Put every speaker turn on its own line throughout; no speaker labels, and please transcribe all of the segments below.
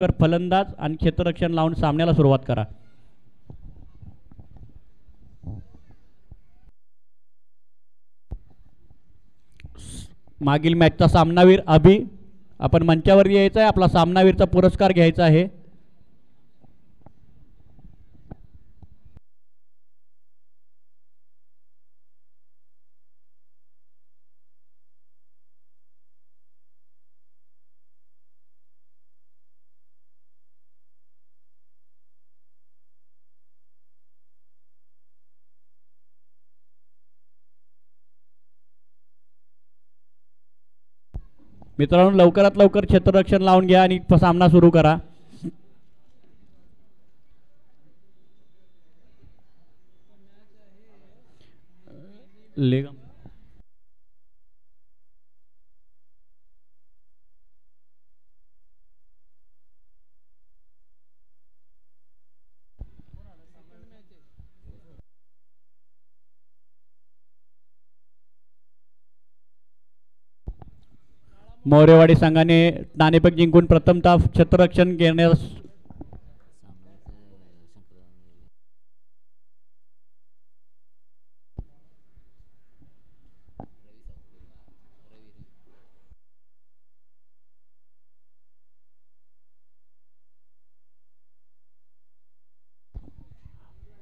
तर फलंदाज आणि क्षेत्ररक्षण लावून सामन्याला सुरुवात करा. मागील मॅचचा सामनावीर अभि आपण मंचावर यायचा आहे. आपला सामनावीरचा पुरस्कार घ्यायचा आहे. मित्रांनो लवकरात लवकर क्षेत्ररक्षण लावून घ्या आणि सामना सुरू करा. मोरेवाडी संघाने नाणेफेक जिंकून प्रथमतः क्षेत्ररक्षण घेण्यास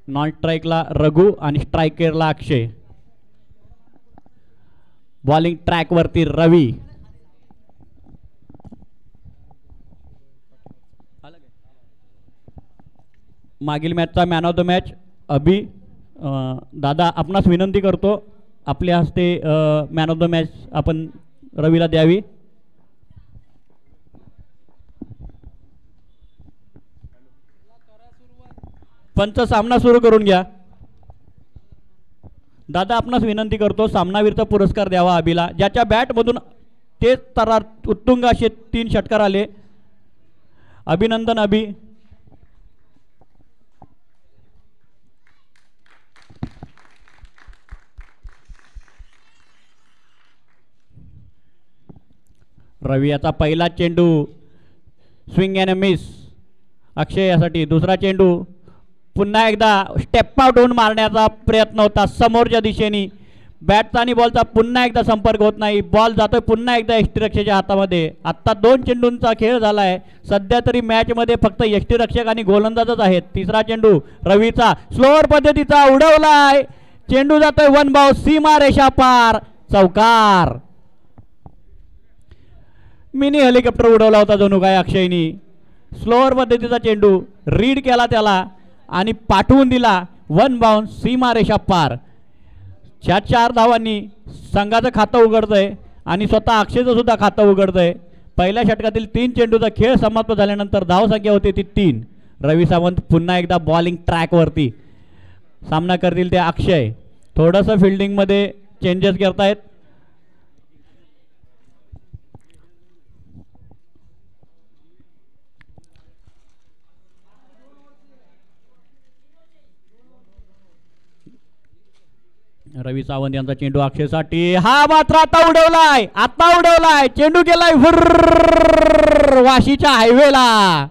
नॉन स्ट्राइकला रघु आणि स्ट्रायकरला अक्षय. बॉलिंग ट्रॅक वरती रवी. मागील मॅचचा मॅन ऑफ द मॅच अभि. दादा आपणास विनंती करतो आपल्या हस्ते मॅन ऑफ द मॅच आपण रवीला द्यावी. पंच सामना सुरू करून घ्या. दादा आपणास विनंती करतो सामनावीरचा पुरस्कार द्यावा अभिला, ज्याच्या बॅटमधून तेच तरार उत्तुंग असे 3 षटकार आले. अभिनंदन अभि. रवी याचा पहिला चेंडू स्विंग अँड मिस अक्षय यासाठी. दुसरा चेंडू पुन्हा एकदा स्टेप आउट होऊन मारण्याचा प्रयत्न होता समोरच्या दिशेने. बॅटचा आणि बॉलचा पुन्हा एकदा संपर्क होत नाही. बॉल जातोय पुन्हा एकदा यष्टीरक्षकाच्या हातामध्ये. आत्ता 2 चेंडूंचा खेळ झाला आहे. सध्या तरी मॅचमध्ये फक्त यष्टीरक्षक आणि गोलंदाजच आहेत. तिसरा चेंडू रवीचा स्लोअर पद्धतीचा उडवलाय. चेंडू जातोय 1 बाउंड सीमा रेषा पार चौकार. मिनी हेलिकॉप्टर उडवला होता जणू काय अक्षयनी. स्लोअर पद्धतीचा चेंडू रीड केला त्याला आणि पाठवून दिला 1 बाउंड सीमा रेषा पार. 4 धावांनी संघाचं खातं उघडतंय आणि स्वतः अक्षयचं सुद्धा खातं उघडतंय. पहिल्या षटकातील 3 चेंडूचा खेळ समाप्त झाल्यानंतर धावसंख्या होती ती 3. रवी सावंत पुन्हा एकदा बॉलिंग ट्रॅकवरती. सामना करतील ते अक्षय. थोडंसं फिल्डिंगमध्ये चेंजेस करतायत. रवी सावंत यांचा चेंडू अक्षयसाठी. हा मात्र आता उडवलाय चेंडू गेलाय वाशीच्या हायवेला.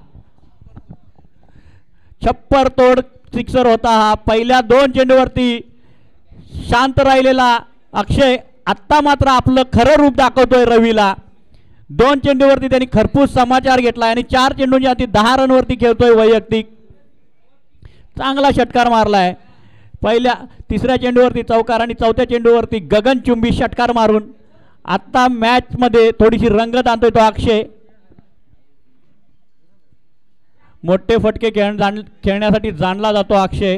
छप्पर तोड सिक्सर होता हा. पहिल्या 2 चेंडूवरती शांत राहिलेला अक्षय आत्ता मात्र आपलं खरं रूप दाखवतोय रवीला. 2 चेंडूवरती त्यांनी खरपूस समाचार घेतलाय आणि 4 चेंडूंच्या हाती 10 रनवरती खेळतोय वैयक्तिक. चांगला षटकार मारलाय. तिसऱ्या चेंडूवरती चौकार आणि 4थ्या चेंडूवरती गगनचुंबी षटकार मारून आता मॅच मध्ये थोडीशी रंगत आणतोय तो अक्षय. मोठे फटके खेळण्यासाठी जाणला जातो अक्षय.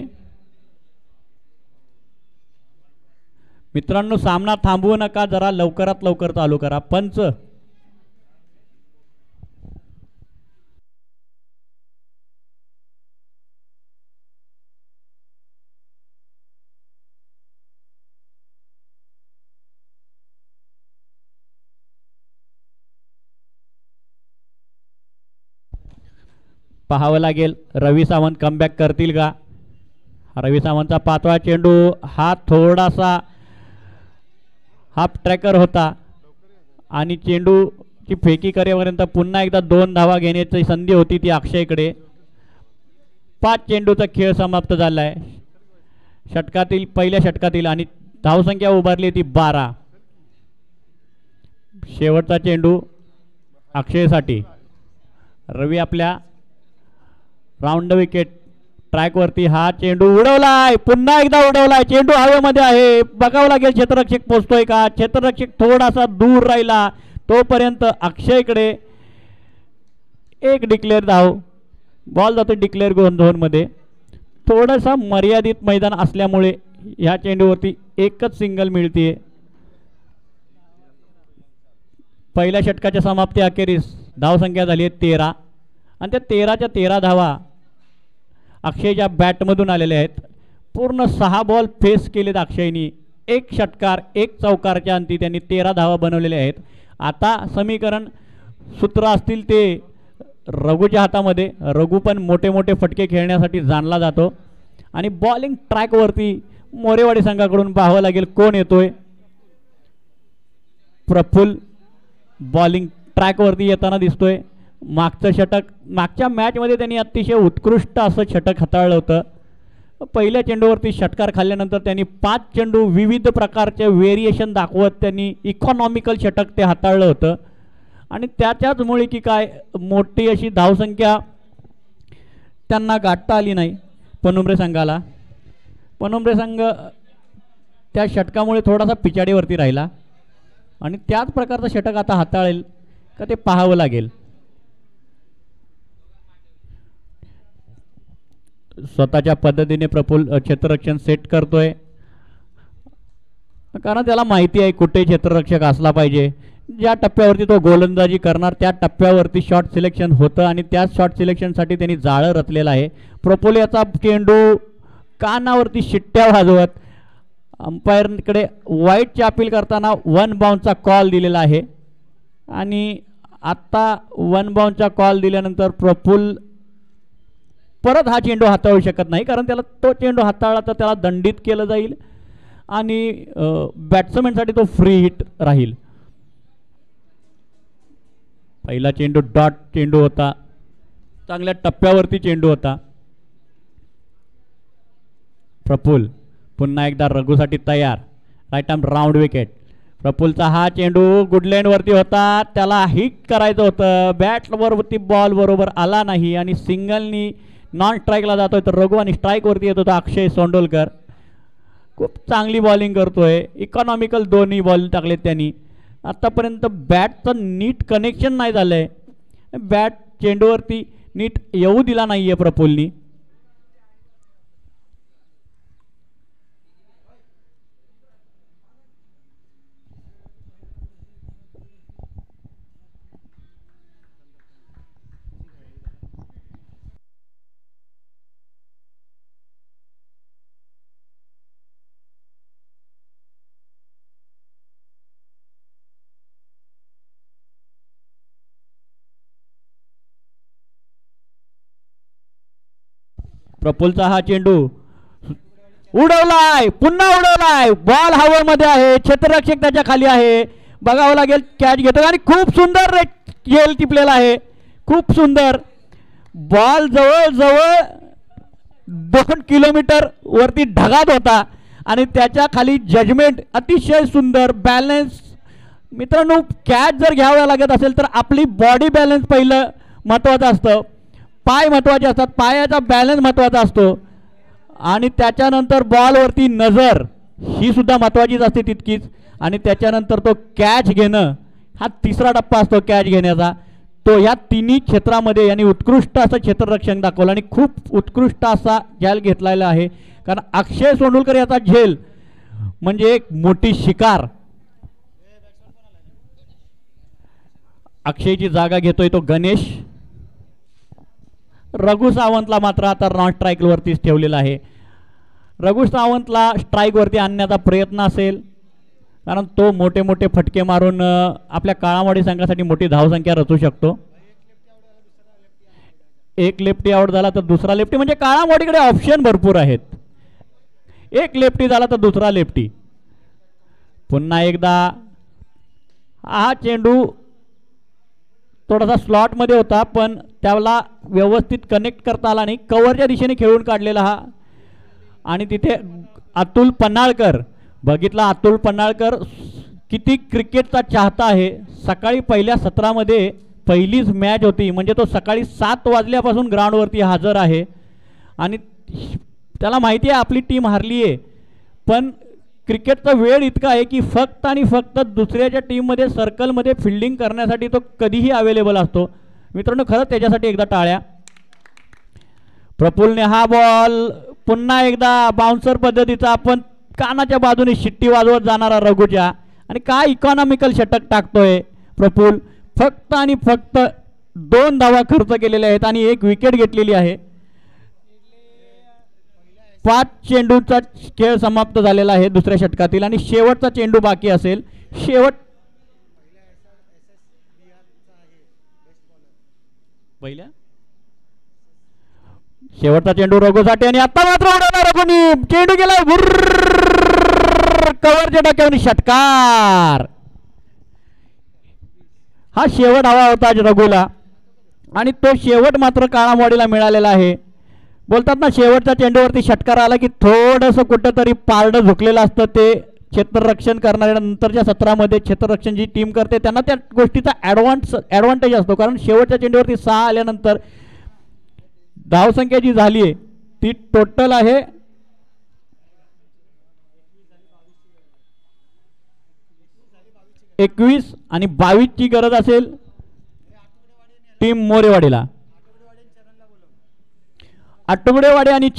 मित्रांनो सामना थांबवू नका, जरा लवकरात लवकर चालू करा. पंच पाहावं लागेल रवी सावंत कमबॅक करतील का. रवी सावंतचा 5वा चेंडू हा थोडासा हाफ ट्रॅकर होता आणि चेंडू ची फेकी करेपर्यंत पुन्हा एकदा 2 धावा घेण्याची संधी होती ती अक्षयकडे. 5 चेंडूचा खेळ समाप्त झाला आहे षटकातील, पहिल्या षटकातील, आणि धावसंख्या उभारली ती 12. शेवटचा चेंडू अक्षयसाठी. रवी आपल्या राऊंड विकेट ट्रॅकवरती हा चेंडू उडवलाय, पुन्हा एकदा उडवलाय. चेंडू हवेमध्ये आहे, बघावं लागेल क्षेत्ररक्षक पोचतोय का. क्षेत्ररक्षक थोडासा दूर राहिला, तोपर्यंत अक्षयकडे एक डिक्लेअर धाव. बॉल जातो डिक्लेअर झोनमध्ये. थोडासा मर्यादित मैदान असल्यामुळे ह्या चेंडूवरती एकच सिंगल मिळते. पहिल्या षटकाच्या समाप्ती अखेरीस धावसंख्या झाली आहे 13 आणि त्या 13च्या 13 धावा अक्षयच्या बॅटमधून आलेल्या आहेत. पूर्ण 6 बॉल फेस केलेत अक्षयनी. एक षटकार एक चौकारच्या अंती त्यांनी 13 धावा बनवलेल्या आहेत. आता समीकरण सूत्र असतील ते रघुच्या हातामध्ये. रघु पण मोठे मोठे फटके खेळण्यासाठी जाणला जातो आणि बॉलिंग ट्रॅकवरती मोरेवाडी संघाकडून पाहावं लागेल कोण येतोय. प्रफुल्ल बॉलिंग ट्रॅकवरती येताना दिसतोय. मागचं षटक, मागच्या मॅचमध्ये त्यांनी अतिशय उत्कृष्ट असं षटक हाताळलं होतं. पहिल्या चेंडूवरती षटकार खाल्ल्यानंतर त्यांनी 5 चेंडू विविध प्रकारचे व्हेरिएशन दाखवत त्यांनी इकॉनॉमिकल षटक ते हाताळलं होतं आणि त्याच्याचमुळे की काय मोठी अशी धावसंख्या त्यांना गाठता आली नाही पनुमरे संघाला. पनुमरे संघ त्या षटकामुळे थोडासा पिछाडीवरती राहिला आणि त्याच प्रकारचं षटक आता हाताळेल का ते पाहावं लागेल. स्वतःच्या पद्धतीने प्रफुल्ल क्षेत्ररक्षण सेट करतोय कारण त्याला माहिती आहे कुठे क्षेत्ररक्षक असला पाहिजे. ज्या टप्प्यावरती तो गोलंदाजी करणार त्या टप्प्यावरती शॉट सिलेक्शन होतं आणि त्याच शॉट सिलेक्शनसाठी त्यांनी जाळं रचलेलं आहे. प्रफुल्ल याचा चेंडू कानावरती शिट्ट्या वाजवत अंपायरकडे वाईटची अपील करताना 1 बाउंसचा कॉल दिलेला आहे आणि आत्ता 1 बाउंसचा कॉल दिल्यानंतर प्रफुल्ल परत हा चेंडू हाताळू शकत नाही कारण त्याला तो चेंडू हाताळला तर त्याला दंडित केलं जाईल आणि बॅट्समॅनसाठी तो फ्री हिट राहील. पहिला चेंडू डॉट चेंडू होता, चांगल्या टप्प्यावरती चेंडू होता. प्रफुल्ल पुन्हा एकदा रघुसाठी तयार. Right arm round wicket. प्रफुल्लचा हा चेंडू गुडलँडवरती होता, त्याला हिट करायचं होतं, बॅटवरती बॉल बरोबर आला नाही आणि सिंगलनी नॉन स्ट्राईकला जातोय तर रघु आणि स्ट्राईकवरती येत होता अक्षय सोंडोलकर. खूप चांगली बॉलिंग करतोय, इकॉनॉमिकल दोन्ही बॉल टाकलेत त्यांनी. आत्तापर्यंत बॅटचं नीट कनेक्शन नाही झालं आहे, बॅट चेंडूवरती नीट येऊ दिला नाही आहे प्रफुल्लनी. प्रफुल्लचा हा चेंडू उडवलाय, पुन्हा उडवलाय, बॉल हवेमध्ये आहे, क्षेत्ररक्षक त्याच्या खाली आहे, बघावं लागेल. कॅच घेतो आणि खूप सुंदर खेळ टिपलेला आहे, खूप सुंदर. बॉल जवळजवळ 2 किलोमीटर वरती ढगात होता आणि त्याच्या खाली जजमेंट अतिशय सुंदर, बॅलन्स. मित्रांनो, कॅच जर घ्यावा लागत असेल तर आपली बॉडी बॅलन्स पहिलं महत्त्वाचं असतं, पाय महत्त्वाचे असतात, पायाचा बॅलन्स महत्त्वाचा असतो आणि त्याच्यानंतर बॉलवरती नजर ही सुद्धा महत्त्वाचीच असते तितकीच. आणि त्याच्यानंतर तो कॅच घेणं हा तिसरा टप्पा असतो कॅच घेण्याचा. तो ह्या तिन्ही क्षेत्रामध्ये यांनी उत्कृष्ट असं क्षेत्ररक्षण दाखवलं आणि खूप उत्कृष्ट असा झेल घेतलेला आहे. कारण अक्षय सोंडुलकर याचा झेल म्हणजे एक मोठी शिकार. अक्षयची जागा घेतोय तो गणेश. रघु सावंतला मात्र आता नॉन स्ट्राईकवरतीच ठेवलेला आहे. रघु सावंतला स्ट्राईकवरती आणण्याचा प्रयत्न असेल कारण तो मोठे मोठे फटके मारून आपल्या काळामवाडी संघासाठी मोठी धावसंख्या रचू शकतो. एक लेफ्टी आउट झाला तर दुसरा लेफ्टी, म्हणजे काळामवाडीकडे ऑप्शन भरपूर आहेत. एक लेफ्टी झाला तर दुसरा लेफ्टी. पुन्हा एकदा हा चेंडू थोडासा स्लॉटमध्ये होता पण त्याला व्यवस्थित कनेक्ट करता आला नाही. कव्हरच्या दिशेने खेळून काढलेला हा. आणि तिथे अतुल पन्हाळकर बघितला. अतुल पन्हाळकर किती क्रिकेटचा चाहता आहे. सकाळी पहिल्या सत्रामध्ये पहिलीच मॅच होती म्हणजे तो सकाळी 7 वाजल्यापासून ग्राउंडवरती हजर आहे. आणि त्याला माहिती आहे आपली टीम हारली आहे पण क्रिकेटचा वेळ इतका आहे की फक्त आणि फक्त दुसऱ्याच्या टीममध्ये सर्कलमध्ये फिल्डिंग करण्यासाठी तो कधीही अवेलेबल असतो. मित्रांनो खरंच त्याच्यासाठी एकदा टाळ्या. प्रफुल्लने हा बॉल पुन्हा एकदा बाउन्सर पद्धतीचा आपण कानाच्या बाजूने शिट्टी वाजवत जाणारा रघुच्या. आणि काय इकॉनॉमिकल षटक टाकतोय प्रफुल्ल. फक्त आणि फक्त 2 धावा खर्च केलेले आहेत आणि 1 विकेट घेतलेली आहे. 5 चेंडूंचा खेळ समाप्त झालेला आहे दुसऱ्या षटकातील आणि शेवटचा चेंडू बाकी असेल. शेवटचा चेंडू रघुसाठी आणि आता मात्र उडवला रघुनी. चेंडू गेला कव्हरच्या डोक्यावर षटकार. हा शेवट हवा होता रघुला आणि तो शेवट मात्र काळामवाडीला मिळालेला आहे. बोलतात ना शेवटच्या चेंडूवरती षटकार आला की थोडंसं कुठंतरी पारडं झुकलेलं असतं. ते क्षेत्ररक्षण करणाऱ्या नंतरच्या सत्रामध्ये क्षेत्ररक्षण जी टीम करते त्यांना त्या गोष्टीचा ॲडव्हान्टेज असतो. कारण शेवटच्या चेंडूवरती 6 आल्यानंतर धावसंख्या जी झाली आहे ती टोटल आहे 21 आणि 22 ची गरज असेल टीम मोरेवाडीला. आटुगडेवाडी आणि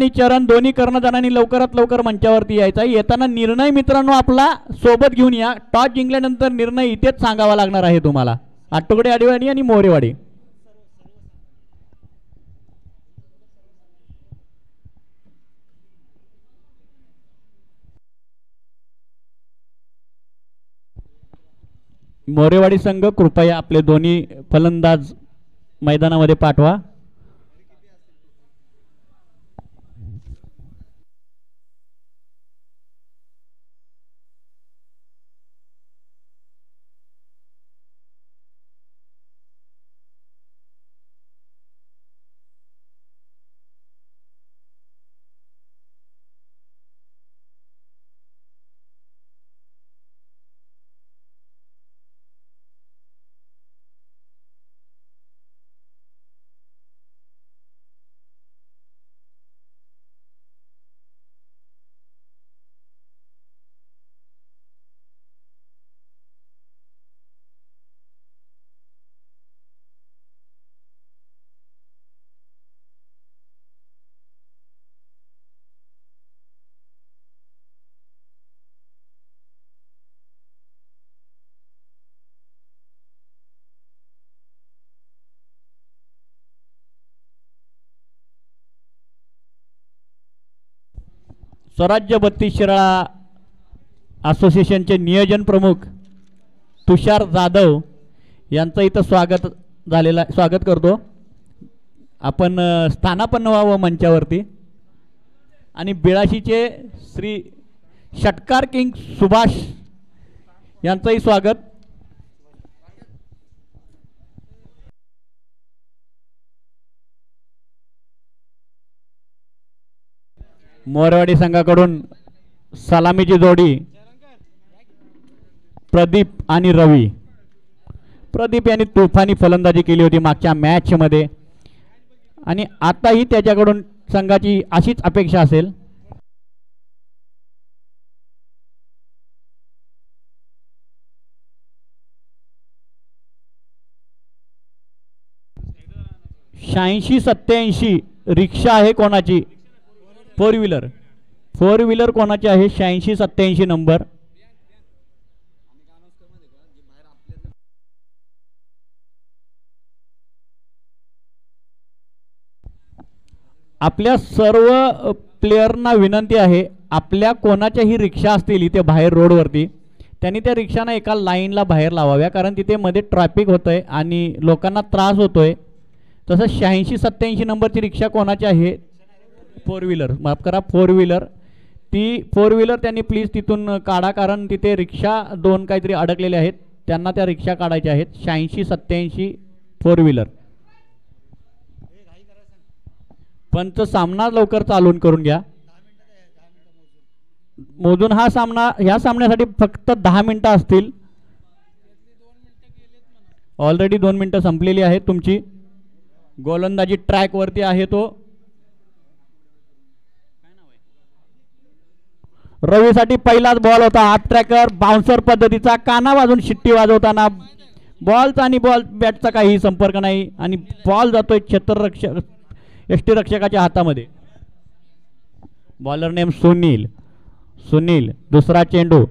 चरण दोन्ही कर्णधारांनी लवकरात लवकर मंचावरती यायचा. येताना निर्णय मित्रांनो आपला सोबत घेऊन या. टॉस जिंकल्यानंतर निर्णय इथेच सांगावा लागणार आहे तुम्हाला. आटुगडेवाडी आणि मोरेवाडी. मोरेवाडी संघ कृपया आपले दोन्ही फलंदाज मैदानामध्ये पाठवा. स्वराज्य 32 शिराळा असोसिएशनचे नियोजन प्रमुख तुषार जाधव यांचं इथं स्वागत करतो. आपण स्थानापन्न व्हावं मंचावरती. आणि बिळाशीचे श्री षटकार किंग सुभाष यांचंही स्वागत. मोरवाडी संघाकडून सलामीची जोडी प्रदीप आणि रवी. प्रदीप यांनी तुफानी फलंदाजी केली होती मागच्या मॅच मध्ये आणि आताही त्याच्याकडून संघाची अशीच अपेक्षा असेल. शहाऐंशी 87 रिक्षा आहे कोणाची? फोर व्हीलर कोणाची आहे? 86 87 नंबर. आपल्या सर्व प्लेयरना विनंती आहे, आपल्या कोणाच्याही रिक्षा असतील इथे बाहेर रोडवरती, त्यांनी त्या रिक्षाना एका लाईनला बाहेर लावाव्या, कारण तिथे मध्ये ट्रॅफिक होतंय आणि लोकांना त्रास होतोय. तसं 86 87 नंबरची रिक्षा कोणाची आहे? फोर व्हीलर, माफ करा, फोर व्हीलर. ती फोर व्हीलर त्यांनी प्लीज तिथून काढा, कारण तिथे रिक्षा 2 काहीतरी अडकलेले आहेत. त्यांना त्या रिक्षा काढायच्या आहेत. 86-87 फोर व्हीलर. पंच सामना लवकर चालून करून घ्या. मोजून हा सामना, ह्या सामन्यासाठी फक्त 10 मिनिटं असतील. ऑलरेडी 2 मिनिटं संपलेली आहेत तुमची. गोलंदाजी ट्रॅक वरती आहे तो. रवीसाठी पहिलाच बॉल होता. हाफ ट्रॅकर बाउन्सर पद्धतीचा, काना वाजून शिट्टी वाजवताना. बॉलचा आणि बॉल बॅटचा काही संपर्क नाही आणि बॉल जातोय क्षेत्ररक्षक यष्टीरक्षकाच्या हातामध्ये. Bowler name Sunil. सुनील दुसरा चेंडू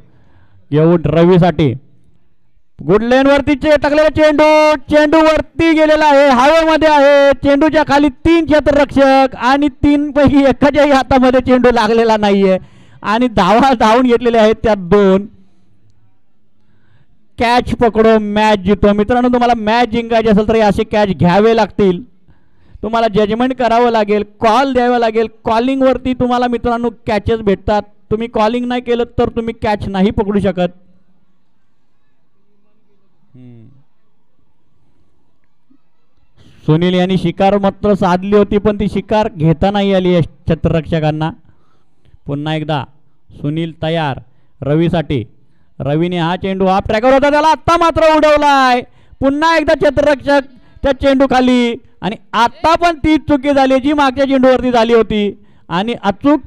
घेऊन रवीसाठी. गुड लेन वरती टाकलेला चेंडू, चेंडू वरती गेलेला आहे, हवेमध्ये आहे. चेंडूच्या खाली 3 क्षेत्ररक्षक आणि 3 पैकी एकाच्याही हातामध्ये चेंडू लागलेला नाहीये आणि धावून घेतलेले आहेत त्या 2. कॅच पकडो मॅच जितो. मित्रांनो, तुम्हाला मॅच जिंकायची असेल तर असे कॅच घ्यावे लागतील. तुम्हाला जजमेंट करावं लागेल, कॉल द्यावा लागेल. कॉलिंग वरती तुम्हाला मित्रांनो कॅचेस भेटतात. तुम्ही कॉलिंग नाही केलं तर तुम्ही कॅच नाही पकडू शकत. सुनील यांनी शिकार मात्र साधली होती पण ती शिकार घेता नाही आली क्षेत्ररक्षकांना. पुन्हा एकदा सुनील तयार रवीसाठी. रवीने हा चेंडू हाफ ट्रॅकर होता, त्याला आता मात्र उडवलाय. पुन्हा एकदा क्षेत्ररक्षक त्या चेंडू खाली आणि आता पण ती चुकी झाली जी मागच्या चेंडूवरती झाली होती आणि अचूक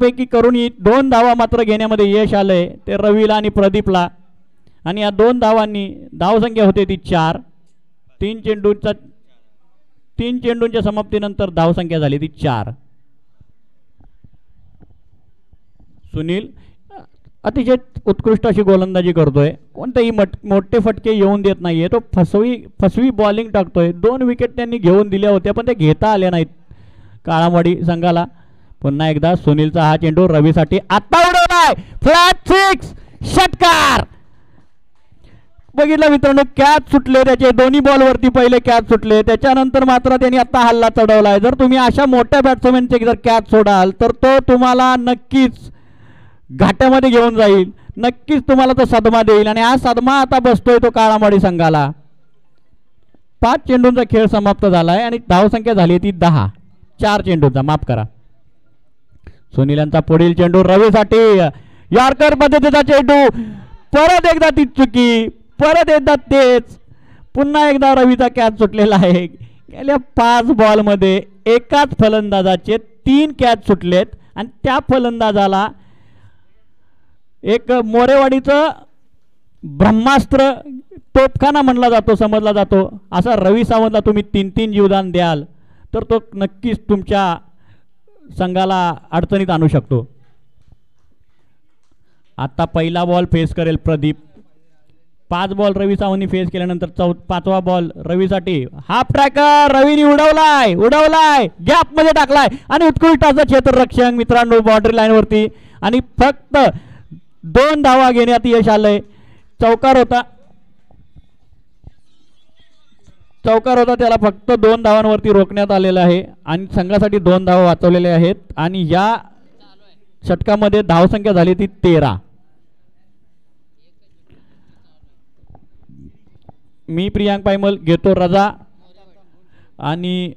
फेकी करून 2 धावा मात्र घेण्यामध्ये यश आलंय ते रवीला आणि प्रदीपला. आणि या 2 धावांनी धावसंख्या होते ती 4. 3 चेंडूंच्या समाप्तीनंतर धावसंख्या झाली ती 4. सुनील अतिशय उत्कृष्ट अशी गोलंदाजी करतोय. कोणतेही मोठे फटके येऊन देत नाहीये. तो फसवी बॉलिंग टाकतोय. 2 विकेट त्यांनी घेऊन दिल्या होत्या पण ते घेता आल्या नाहीत काळामाडी संघाला. पुन्हा एकदा सुनीलचा हा चेंडू रवीसाठी आता उडवलाय. फ्लॅट 6 षटकार. बघितलं मित्रांनो, कॅच सुटले त्याचे. दोन्ही बॉलवरती पहिले कॅच सुटले, त्याच्यानंतर मात्र त्यांनी आता हल्ला चढवलाय. जर तुम्ही अशा मोठ्या बॅट्समॅनचे जर कॅच सोडाल तर तो तुम्हाला नक्कीच घाट्यामध्ये घेऊन जाईल. नक्कीच तुम्हाला तो सदमा देईल आणि हा सदमा आता बसतोय तो काळामाडी संघाला. 5 चेंडूंचा खेळ समाप्त झालाय आणि धावसंख्या झाली ती 10. 4 चेंडूंचा, माफ करा. सुनील यांचा पुढील चेंडू रवीसाठी. यॉर्कर पद्धतीचा चेंडू. परत एकदा ती चुकी, परत एकदा तेच. पुन्हा एकदा रवीचा कॅच सुटलेला आहे. गेल्या 5 बॉलमध्ये एकाच फलंदाजाचे 3 कॅच सुटलेत आणि त्या फलंदाजाला एक मोरेवाडीचं ब्रह्मास्त्र तोफखाना म्हणला जातो, समजला जातो. असा रवी सावंतला तुम्ही 3-3 जीवदान द्याल तर तो नक्कीच तुमच्या संघाला अडचणीत आणू शकतो. आता पहिला बॉल फेस करेल प्रदीप. 5 बॉल रवी सावंतनी फेस केल्यानंतर 5वा बॉल रवीसाठी. हाफ ट्रॅकर रवीने उडवलाय गॅप मध्ये टाकलाय आणि उत्कृष्ट असं क्षेत्ररक्षण मित्रांनो बाउंड्री लाईन वरती आणि फक्त 2 धावा घेण्यात यश आलंय. चौकार होता त्याला फक्त 2 धावांवरती रोखण्यात आलेला आहे आणि संघासाठी 2 धावा वाचवलेल्या आहेत आणि या षटकामध्ये धावसंख्या झाली ती 13. मी प्रियांक पायमल घेतो रजा आणि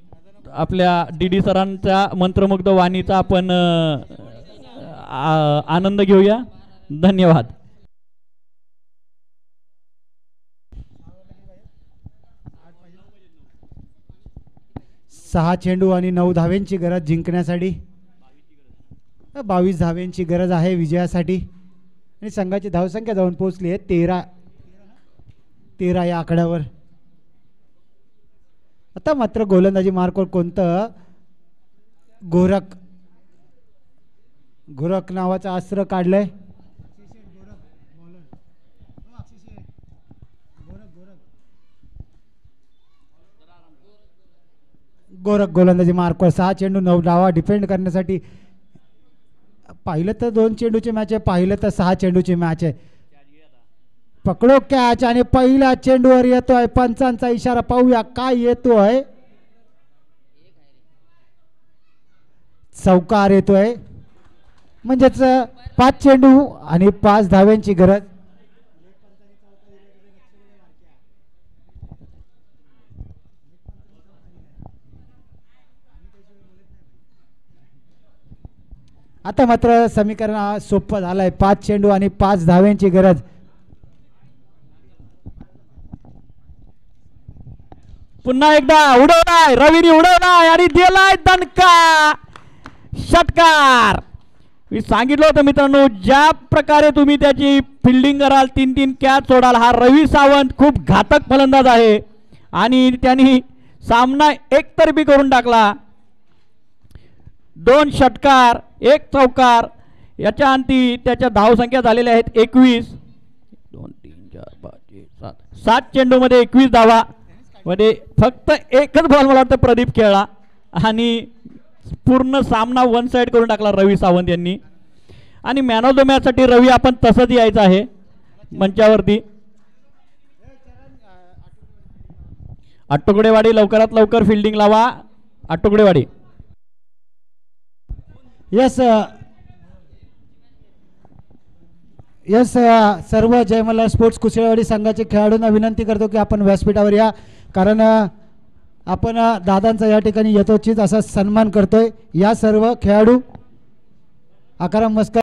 आपल्या डी सरांच्या मंत्रमुग्ध वाणीचा आपण आनंद घेऊया. धन्यवाद.
सहा चेंडू आणि 9 धाव्यांची गरज जिंकण्यासाठी. 22 धाव्यांची गरज आहे विजयासाठी आणि संघाची धावसंख्या जाऊन पोहोचली आहे 13 या आकड्यावर. आता मात्र गोलंदाजी मार्कवर कोणतं गोरख नावाचं अस्त्र काढलंय. गोरख गोलंदाजी मार्कवर 6 चेंडू 9 धावा डिफेंड करण्यासाठी. पाहिलं तर 2 चेंडूची मॅच आहे, पाहिलं तर 6 चेंडूची मॅच आहे. पकडो कॅच आणि पहिल्या चेंडूवर येतोय पंचांचा इशारा. पाहूया काय येतोय. चौकार येतोय म्हणजेच 5 चेंडू आणि 5 धाव्यांची गरज. आता मात्र समीकरण सोपं झालंय. 5 चेंडू आणि 5 धाव्यांची गरज.
पुन्हा एकदा उडवलाय रवीने, उडवलाय आणि दिलाय दणका षटकार. मी सांगितलं होतं मित्रांनो, ज्या प्रकारे तुम्ही त्याची फिल्डिंग कराल, 3-3 कॅच सोडाल, हा रवी सावंत खूप घातक फलंदाज आहे आणि त्यांनी सामना एकतर्फी करून टाकला. 2 षटकार 1 चौकार. याच्या अंती त्याच्या धावसंख्या झालेल्या आहेत 21. 2 3 4 5 6 7 7 चेंडूमध्ये 21 धावा मध्ये फक्त एकच बॉल मला वाटतं प्रदीप खेळला आणि पूर्ण सामना वन साइड करून टाकला रवी सावंत यांनी. आणि मॅन ऑफ द मॅच साठी रवी आपण तसंच यायचं आहे मंचावरती. आटुकडेवाडी लवकरात लवकर फिल्डिंग लावा. आटुकडेवाडी.
यस यस सर्व जयमल्ला स्पोर्ट्स कुशेळवाडी संघाचे खेळाडूंना विनंती करतो की आपण व्यासपीठावर या, कारण आपण दादांचा या ठिकाणी यथोचित असा सन्मान करतोय. या सर्व खेळाडू आकाराम मस्कर